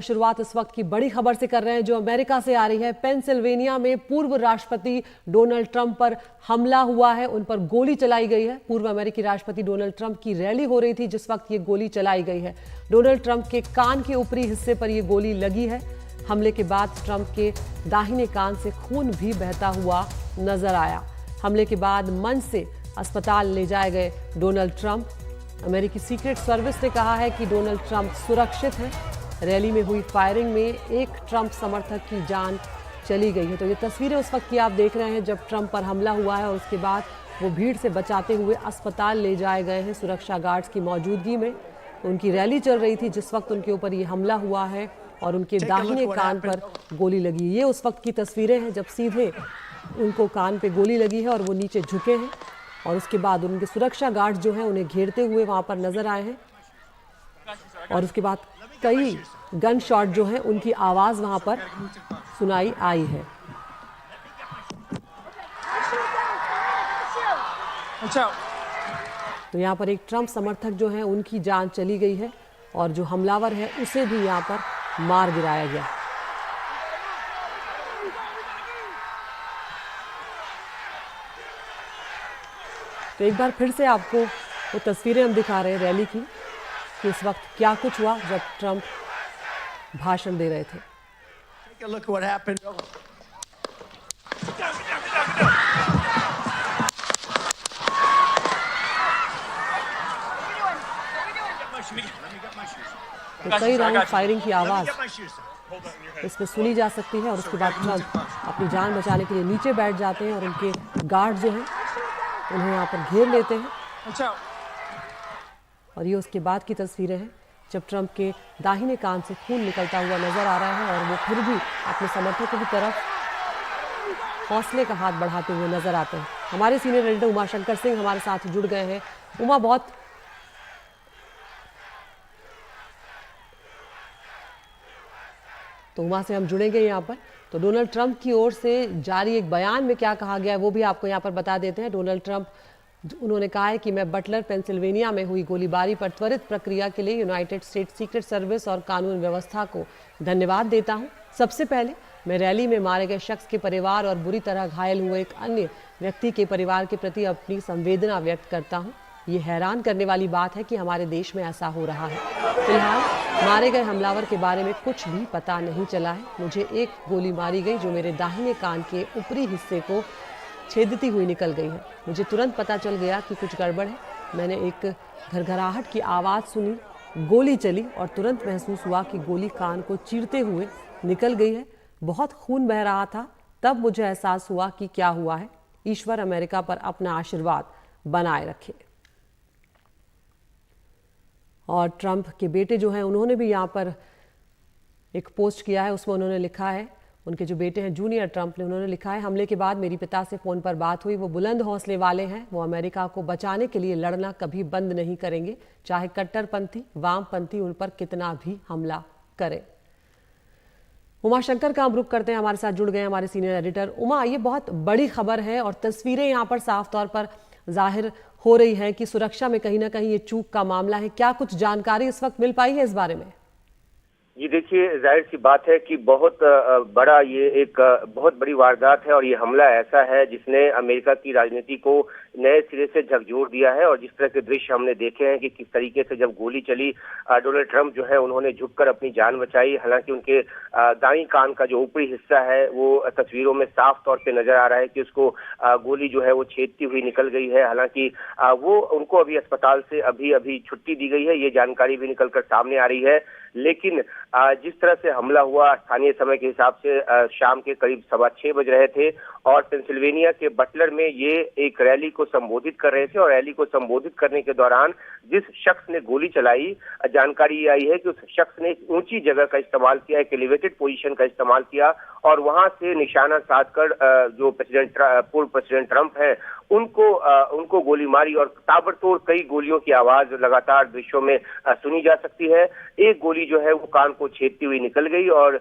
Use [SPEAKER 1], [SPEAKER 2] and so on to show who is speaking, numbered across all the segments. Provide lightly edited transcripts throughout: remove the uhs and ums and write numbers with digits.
[SPEAKER 1] शुरुआत इस वक्त की बड़ी खबर से कर रहे हैं जो अमेरिका से आ रही है। पेंसिल्वेनिया में पूर्व राष्ट्रपति डोनाल्ड ट्रंप पर हमला हुआ है, उन पर गोली चलाई गई है। पूर्व अमेरिकी राष्ट्रपति डोनाल्ड ट्रंप की रैली हो रही थी जिस वक्त ये गोली चलाई गई है। डोनाल्ड ट्रंप के कान के ऊपरी हिस्से पर यह गोली लगी है। हमले के बाद ट्रंप के दाहिने कान से खून भी बहता हुआ नजर आया। हमले के बाद मंच से अस्पताल ले जाए गए डोनाल्ड ट्रंप। अमेरिकी सीक्रेट सर्विस ने कहा है कि डोनाल्ड ट्रंप सुरक्षित हैं। रैली में हुई फायरिंग में एक ट्रंप समर्थक की जान चली गई है। तो ये तस्वीरें उस वक्त की आप देख रहे हैं जब ट्रंप पर हमला हुआ है और उसके बाद वो भीड़ से बचाते हुए अस्पताल ले जाए गए हैं सुरक्षा गार्ड्स की मौजूदगी में। उनकी रैली चल रही थी जिस वक्त उनके ऊपर ये हमला हुआ है और उनके दाहिने कान पर गोली लगी। ये उस वक्त की तस्वीरें हैं जब सीधे उनको कान पे गोली लगी है और वो नीचे झुके हैं और उसके बाद उनके सुरक्षा गार्ड जो हैं उन्हें घेरते हुए वहां पर नजर आए हैं और उसके बाद कई गन शॉट जो हैं उनकी आवाज वहां पर सुनाई आई है। तो यहाँ पर एक ट्रंप समर्थक जो हैं उनकी जान चली गई है और जो हमलावर है उसे भी यहाँ पर मार गिराया गया। तो एक बार फिर से आपको वो तस्वीरें हम दिखा रहे हैं रैली की कि इस वक्त क्या कुछ हुआ जब ट्रंप भाषण दे रहे थे। तो कई राउंड फायरिंग की आवाज इसमें सुनी जा सकती है और उसके बाद ट्रंप अपनी जान बचाने के लिए नीचे बैठ जाते हैं और उनके गार्ड जो हैं उन्हें यहाँ पर घेर लेते हैं। और ये उसके बाद की तस्वीरें हैं जब ट्रंप के दाहिने कान से खून निकलता हुआ नजर आ रहा है और वो फिर भी अपने समर्थकों की तरफ हौसले का हाथ बढ़ाते हुए नजर आते हैं। हमारे सीनियर एडिटर उमाशंकर सिंह हमारे साथ जुड़ गए हैं। उमा, तो उमा से हम जुड़ेंगे यहाँ पर। तो डोनाल्ड ट्रंप की ओर से जारी एक बयान में क्या कहा गया है वो भी आपको यहाँ पर बता देते हैं। डोनाल्ड ट्रंप उन्होंने कहा है कि मैं बटलर पेंसिल्वेनिया में हुई गोलीबारी पर त्वरित प्रक्रिया के लिए यूनाइटेड स्टेट्स सीक्रेट सर्विस और कानून व्यवस्था को धन्यवाद देता हूं। सबसे पहले मैं रैली में मारे गए शख्स के परिवार और बुरी तरह घायल हुए एक अन्य व्यक्ति के परिवार के प्रति अपनी संवेदना व्यक्त करता हूं। ये हैरान करने वाली बात है कि हमारे देश में ऐसा हो रहा है। फिलहाल मारे गए हमलावर के बारे में कुछ भी पता नहीं चला है। मुझे एक गोली मारी गई जो मेरे दाहिने कान के ऊपरी हिस्से को छेदती हुई निकल गई है। मुझे तुरंत पता चल गया कि कुछ गड़बड़ है। मैंने एक घरघराहट की आवाज़ सुनी, गोली चली और तुरंत महसूस हुआ कि गोली कान को चीरते हुए निकल गई है। बहुत खून बह रहा था। तब मुझे एहसास हुआ कि क्या हुआ है। ईश्वर अमेरिका पर अपना आशीर्वाद बनाए रखे। और ट्रंप के बेटे जो हैं उन्होंने भी यहाँ पर एक पोस्ट किया है। उसमें उन्होंने लिखा है, उनके जो बेटे हैं जूनियर ट्रंप ने, उन्होंने लिखा है, हमले के बाद मेरी पिता से फ़ोन पर बात हुई। वो बुलंद हौसले वाले हैं। वो अमेरिका को बचाने के लिए लड़ना कभी बंद नहीं करेंगे, चाहे कट्टरपंथी वामपंथी उन पर कितना भी हमला करे। उमाशंकर का हम रुख करते हैं, हमारे साथ जुड़ गए हमारे सीनियर एडिटर। उमा, ये बहुत बड़ी खबर है और तस्वीरें यहाँ पर साफ तौर पर जाहिर हो रही है कि सुरक्षा में कहीं ना कहीं ये चूक का मामला है। क्या कुछ जानकारी इस वक्त मिल पाई है इस बारे में?
[SPEAKER 2] ये देखिए, जाहिर सी बात है कि बहुत बड़ा ये एक बहुत बड़ी वारदात है और ये हमला ऐसा है जिसने अमेरिका की राजनीति को नए सिरे से झकझोर दिया है। और जिस तरह के दृश्य हमने देखे हैं कि किस तरीके से जब गोली चली, डोनाल्ड ट्रंप जो है उन्होंने झुककर अपनी जान बचाई। हालांकि उनके दाईं कान का जो ऊपरी हिस्सा है वो तस्वीरों में साफ तौर पे नजर आ रहा है कि उसको गोली जो है वो छेदती हुई निकल गई है। हालांकि वो उनको अभी अस्पताल से अभी छुट्टी दी गई है, ये जानकारी भी निकलकर सामने आ रही है। लेकिन जिस तरह से हमला हुआ स्थानीय समय के हिसाब से शाम के करीब 6:15 बज रहे थे और पेंसिल्वेनिया के बटलर में ये एक रैली को संबोधित कर रहे थे और रैली को संबोधित करने के दौरान जिस शख्स ने गोली चलाई, जानकारी आई है कि उस शख्स ने ऊंची जगह का इस्तेमाल किया, एक एलिवेटेड पोजीशन का इस्तेमाल किया और वहां से निशाना साधकर जो पूर्व प्रेसिडेंट ट्रंप है उनको गोली मारी और ताबड़तोड़ कई गोलियों की आवाज लगातार दृश्यों में सुनी जा सकती है। एक गोली जो है वो कान को छेदती हुई निकल गई और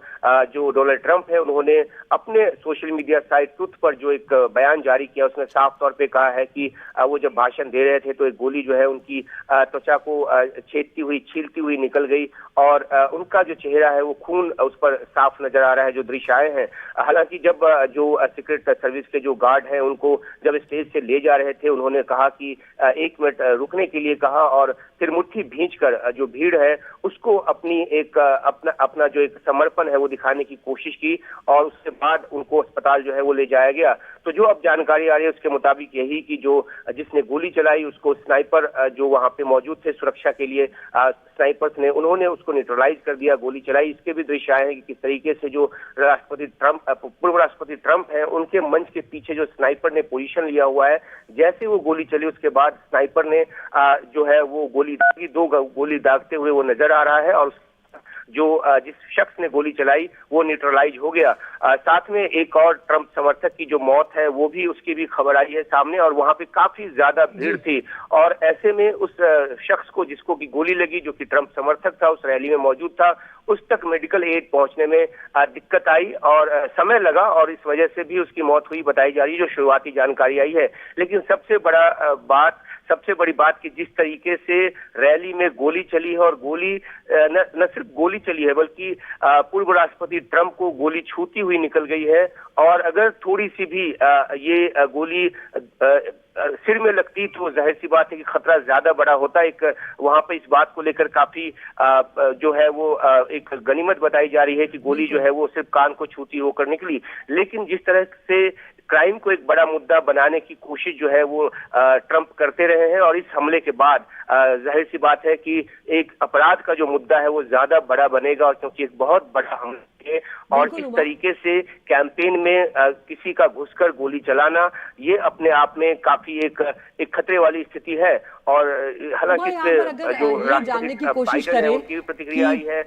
[SPEAKER 2] जो डोनाल्ड ट्रंप है उन्होंने अपने सोशल मीडिया साइट ट्रुथ पर जो एक बयान जारी किया उसमें साफ तौर पे कहा है कि वो जब भाषण दे रहे थे तो एक गोली जो है उनकी त्वचा को छेदती हुई छीलती हुई निकल गई और उनका जो चेहरा है वो खून उस पर साफ नजर आ रहा है, जो दृश्य आए हैं। हालांकि जब जो सीक्रेट सर्विस के जो गार्ड हैं उनको जब स्टेज से ले जा रहे थे उन्होंने कहा कि 1 मिनट रुकने के लिए कहा और फिर मुट्ठी भींचकर जो भीड़ है उसको अपनी एक अपना जो एक समर्पण है वो दिखाने की कोशिश की और उसके बाद उनको अस्पताल जो है वो ले जाया गया। तो जो अब जानकारी आ रही है उसके मुताबिक यही कि जो जिसने गोली चलाई उसको स्नाइपर जो वहां पे मौजूद थे सुरक्षा के लिए स्नाइपर्स ने उन्होंने उसको न्यूट्रलाइज कर दिया, गोली चलाई। इसके भी दृश्य आए हैं कि किस तरीके से जो पूर्व राष्ट्रपति ट्रंप हैं उनके मंच के पीछे जो स्नाइपर ने पोजीशन लिया हुआ है, जैसे वो गोली चली उसके बाद स्नाइपर ने जो है वो गोली दागी, 2 गोली दागते हुए वो नजर आ रहा है और जो जिस शख्स ने गोली चलाई वो न्यूट्रलाइज हो गया। साथ में एक और ट्रंप समर्थक की जो मौत है वो भी उसकी भी खबर आई है सामने और वहां पे काफी ज्यादा भीड़ थी और ऐसे में उस शख्स को जिसको की गोली लगी जो कि ट्रंप समर्थक था, उस रैली में मौजूद था, उस तक मेडिकल एड पहुंचने में दिक्कत आई और समय लगा और इस वजह से भी उसकी मौत हुई बताई जा रही है, जो शुरुआती जानकारी आई है। लेकिन सबसे बड़ी बात कि जिस तरीके से रैली में गोली चली है और गोली न सिर्फ गोली चली है बल्कि पूर्व राष्ट्रपति ट्रंप को गोली छूती हुई निकल गई है और अगर थोड़ी सी भी ये गोली सिर में लगती तो जाहिर सी बात है कि खतरा ज्यादा बड़ा होता। एक वहां पे इस बात को लेकर काफी जो है वो एक गनीमत बताई जा रही है कि गोली जो है वो सिर्फ कान को छूती होकर निकली। लेकिन जिस तरह से क्राइम को एक बड़ा मुद्दा बनाने की कोशिश जो है वो ट्रंप करते रहे हैं और इस हमले के बाद जाहिर सी बात है कि एक अपराध का जो मुद्दा है वो ज्यादा बड़ा बनेगा और क्योंकि एक बहुत बड़ा हमला है और इस तरीके से कैंपेन में किसी का घुसकर गोली चलाना ये अपने आप में काफी एक खतरे वाली स्थिति है। और हालांकि जो
[SPEAKER 1] जानने की कोशिश करें
[SPEAKER 2] उनकी प्रतिक्रिया आई है,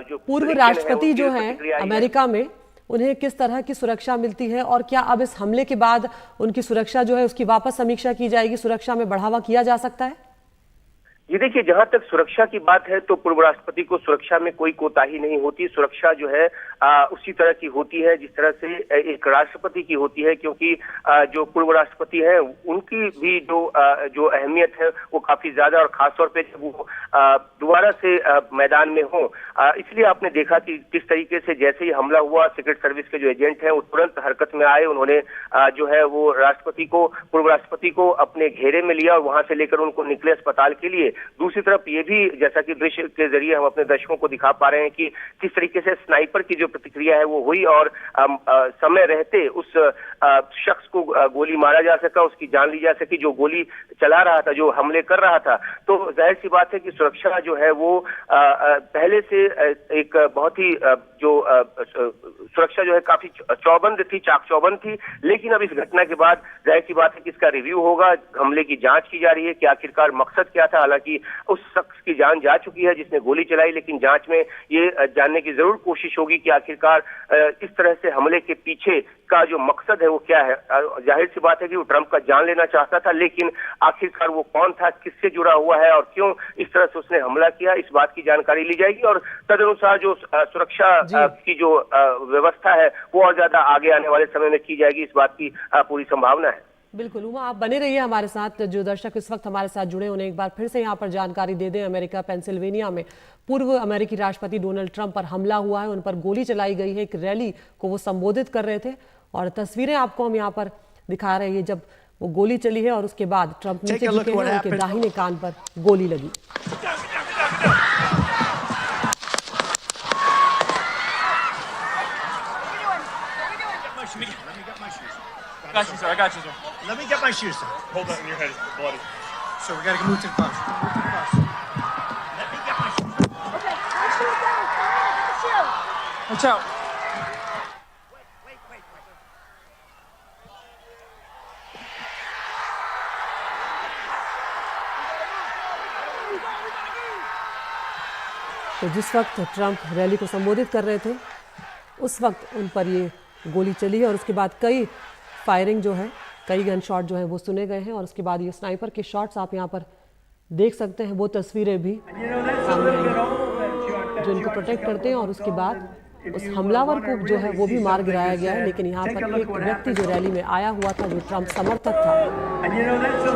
[SPEAKER 2] जो
[SPEAKER 1] पूर्व राष्ट्रपति जो है अमेरिका में उन्हें किस तरह की सुरक्षा मिलती है और क्या अब इस हमले के बाद उनकी सुरक्षा जो है उसकी वापस समीक्षा की जाएगी, सुरक्षा में बढ़ावा किया जा सकता है?
[SPEAKER 2] ये देखिए, जहां तक सुरक्षा की बात है तो पूर्व राष्ट्रपति को सुरक्षा में कोई कोताही नहीं होती। सुरक्षा जो है उसी तरह की होती है जिस तरह से एक राष्ट्रपति की होती है, क्योंकि जो पूर्व राष्ट्रपति हैं उनकी भी जो अहमियत है वो काफी ज्यादा और खासतौर पे जब वो दोबारा से मैदान में हो। इसलिए आपने देखा कि किस तरीके से जैसे ही हमला हुआ सीक्रेट सर्विस के जो एजेंट हैं वो तुरंत हरकत में आए। उन्होंने जो है वो पूर्व राष्ट्रपति को अपने घेरे में लिया और वहां से लेकर उनको निकले अस्पताल के लिए। दूसरी तरफ ये भी जैसा कि दृश्य के जरिए हम अपने दर्शकों को दिखा पा रहे हैं कि किस तरीके से स्नाइपर की जो प्रतिक्रिया है वो हुई और समय रहते उस शख्स को गोली मारा जा सका, उसकी जान ली जा सकी जो गोली चला रहा था, जो हमले कर रहा था। तो जाहिर सी बात है कि सुरक्षा जो है वो पहले से एक बहुत ही जो सुरक्षा जो है काफी चौबंद थी, चाक चौबंद थी। लेकिन अब इस घटना के बाद जाहिर सी बात है कि इसका रिव्यू होगा, हमले की जांच की जा रही है कि आखिरकार मकसद क्या था। हालांकि उस शख्स की जान जा चुकी है जिसने गोली चलाई, लेकिन जांच में ये जानने की जरूर कोशिश होगी कि आखिरकार इस तरह से हमले के पीछे का जो मकसद है वो क्या है। जाहिर सी बात है कि वो ट्रंप का जान लेना चाहता था, लेकिन आखिरकार वो कौन था, किससे जुड़ा हुआ है और क्यों इस तरह से उसने हमला किया, इस बात की जानकारी ली जाएगी और तदनुसार जो सुरक्षा की जो व्यवस्था है वो और ज्यादा आगे आने वाले समय में की जाएगी, इस बात की पूरी संभावना है।
[SPEAKER 1] बिल्कुल उमा, आप बने रहिए हमारे साथ। जो दर्शक इस वक्त हमारे साथ जुड़े उन्हें एक बार फिर से यहाँ पर जानकारी दे दें। अमेरिका पेंसिल्वेनिया में पूर्व अमेरिकी राष्ट्रपति डोनाल्ड ट्रंप पर हमला हुआ है, उन पर गोली चलाई गई है। एक रैली को वो संबोधित कर रहे थे और तस्वीरें आपको हम यहाँ पर दिखा रहे हैं जब वो गोली चली है और उसके बाद ट्रंप नीचे झुके हैं, उनके दाहिने कान पर गोली लगी।
[SPEAKER 3] I got you, sir. I got you, sir.
[SPEAKER 4] Let me get my shoes, sir.
[SPEAKER 3] Hold that in your head. It's bloody.
[SPEAKER 4] So we gotta move to the bus. Move to the bus. Let me get my shoes.
[SPEAKER 5] Okay, my shoes down. My shoes.
[SPEAKER 3] Watch out.
[SPEAKER 4] Wait.
[SPEAKER 1] तो जिस वक्त Trump rally को संबोधित कर रहे थे उस वक्त उन पर ये गोली चली है और उसके बाद कई फायरिंग जो है, कई गन शॉट जो है वो सुने गए हैं और उसके बाद ये स्नाइपर के शॉट्स आप यहाँ पर देख सकते हैं। वो तस्वीरें भी सामने आई जो इनको प्रोटेक्ट करते हैं और उसके बाद उस हमलावर को जो है वो भी मार गिराया गया है, लेकिन यहाँ पर एक व्यक्ति जो रैली में आया हुआ था, जो ट्रंप समर्थक था,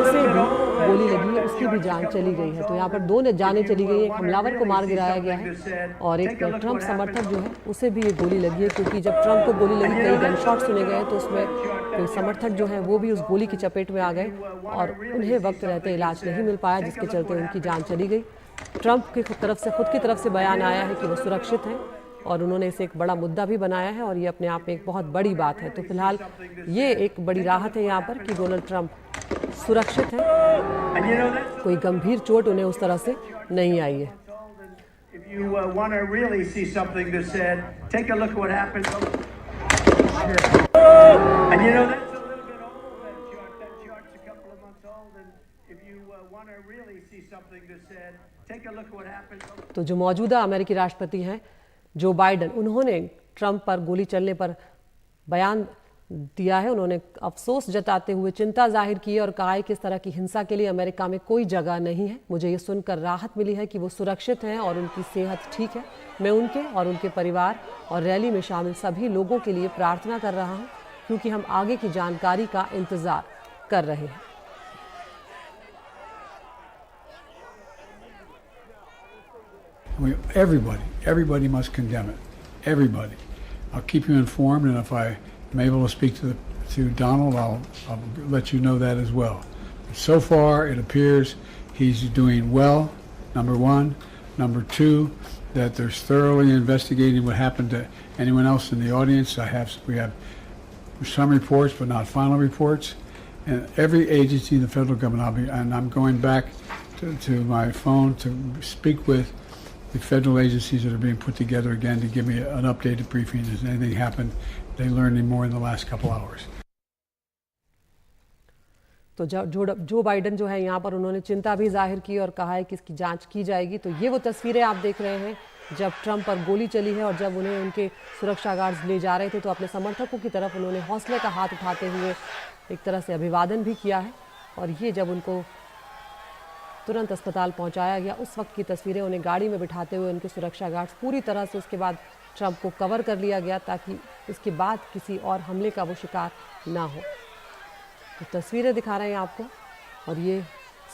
[SPEAKER 1] उसे भी गोली लगी है, उसकी भी जान चली गई है। तो यहाँ पर दो ने जानें चली गई, एक हमलावर को मार गिराया गया है और एक ट्रंप समर्थक जो है उसे भी ये गोली लगी है, क्योंकि जब ट्रंप को गोली लगी कई गन शॉट सुने गए, तो उसमें कोई समर्थक जो है वो भी उस गोली की चपेट में आ गए और उन्हें वक्त रहते इलाज नहीं मिल पाया, जिसके चलते उनकी जान चली गई। ट्रंप की खुद की तरफ से बयान आया है कि वो सुरक्षित हैं और उन्होंने इसे एक बड़ा मुद्दा भी बनाया है और ये अपने आप में एक बहुत बड़ी बात है। तो फिलहाल ये एक बड़ी राहत है यहाँ पर कि डोनाल्ड ट्रंप सुरक्षित हैं, कोई गंभीर चोट उन्हें उस तरह से नहीं आई है।
[SPEAKER 6] If you want to really see something that's said, take a look at what happened. And you know that's a little bit old. That chart's a couple of months old. And if you want to really see something that's said, take a look at what happened.
[SPEAKER 1] तो जो मौजूदा अमेरिकी राष्ट्रपति हैं जो Biden, उन्होंने Trump पर गोली चलने पर बयान दिया है। उन्होंने अफसोस जताते हुए चिंता जाहिर की है और कहा है कि इस तरह की हिंसा के लिए अमेरिका में कोई जगह नहीं है। मुझे ये सुनकर राहत मिली है कि वो सुरक्षित हैं और उनकी सेहत ठीक है। मैं उनके और उनके परिवार और रैली में शामिल सभी लोगों के लिए प्रार्थना कर रहा हूँ, क्योंकि हम आगे की जानकारी का इंतजार कर रहे हैं।
[SPEAKER 7] Everybody must condemn it. Everybody. I'll keep you informed, and if I'm able to speak to Donald, I'll let you know that as well. So far, it appears he's doing well, number one. Number two, that they're thoroughly investigating what happened to anyone else in the audience. We have some reports, but not final reports. And every agency in the federal government, and I'm going back to my phone to speak with the federal agencies that are being put together again to give me an updated briefing. Has anything happened? They learned any more in the last couple hours.
[SPEAKER 1] तो जो Biden जो है यहाँ पर उन्होंने चिंता भी जाहिर की और कहा है कि इसकी जांच की जाएगी। तो ये वो तस्वीरें आप देख रहे हैं जब ट्रंप पर गोली चली है और जब उन्हें उनके सुरक्षा गार्ड्स ले जा रहे थे, तो अपने समर्थकों की तरफ उन्होंने हौसले का हाथ उठाते हुए एक तरह से अभिवादन भी किया है। और ये जब उनको तुरंत अस्पताल पहुंचाया गया, उस वक्त की तस्वीरें, उन्हें गाड़ी में बिठाते हुए उनके सुरक्षा गार्ड्स पूरी तरह से, उसके बाद ट्रंप को कवर कर लिया गया ताकि इसके बाद किसी और हमले का वो शिकार ना हो। तो तस्वीरें दिखा रहे हैं आपको और ये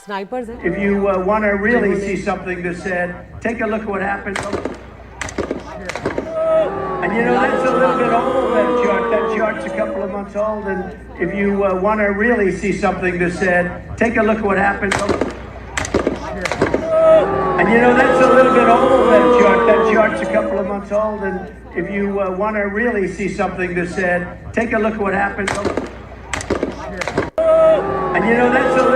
[SPEAKER 1] स्नाइपर्स हैं।
[SPEAKER 6] If you want to really see something that's said, take a look at what happened. And you know that's a little bit old. That chart's a couple of months old. And if you want to really see something that's said, take a look at what happened. And you know that's a little bit old. That chart's a couple of months old. And if you want to really see something that's said, take a look at what happened. And you know that's a